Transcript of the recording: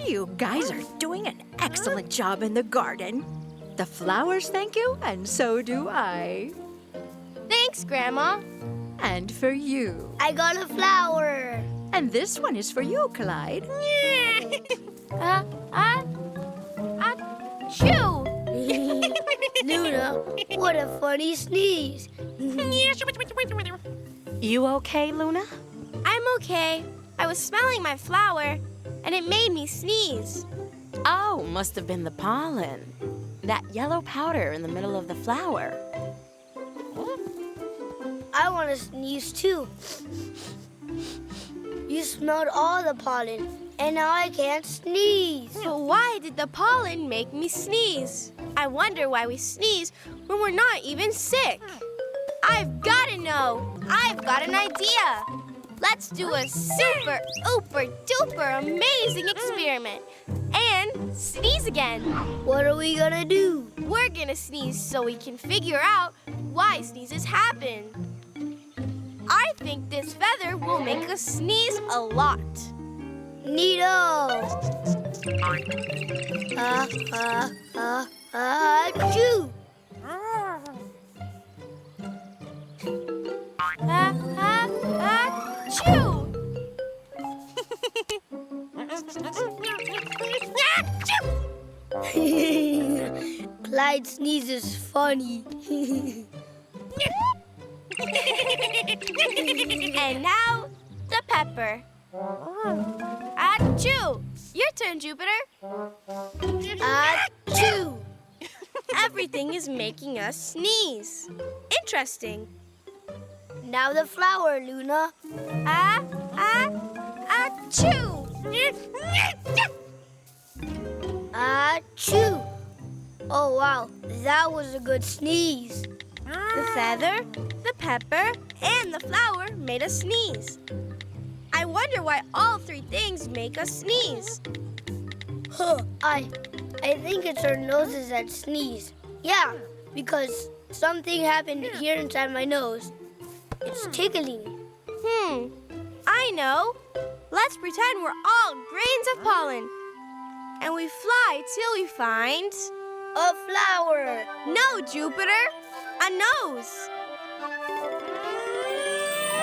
You guys are doing an excellent job in the garden. The flowers thank you, and so do I. Thanks, Grandma. And for you. I got a flower. And this one is for you, Clyde. Achoo! Luna, what a funny sneeze. You okay, Luna? I'm okay. I was smelling my flower, and it made me sneeze. Oh, must have been the pollen. That yellow powder in the middle of the flower. I want to sneeze too. You smelled all the pollen, and now I can't sneeze. But why did the pollen make me sneeze? I wonder why we sneeze when we're not even sick. I've got to know. I've got an idea. Let's do a super, ooper, duper amazing experiment. And sneeze again. What are we gonna do? We're gonna sneeze so we can figure out why sneezes happen. I think this feather will make us sneeze a lot. Neato! Achoo! Achoo! Clyde sneezes funny. And now, the pepper. Achoo! Your turn, Jupiter. Achoo! Everything is making us sneeze. Interesting. Now the flower, Luna. Achoo! Achoo! Oh, wow. That was a good sneeze. The feather, the pepper, and the flower made us sneeze. I wonder why all three things make us sneeze. Huh. I think it's our noses that sneeze. Yeah, because something happened here inside my nose. It's tickling. I know. Let's pretend we're all grains of pollen. And we fly till we find... A flower. No, Jupiter. A nose.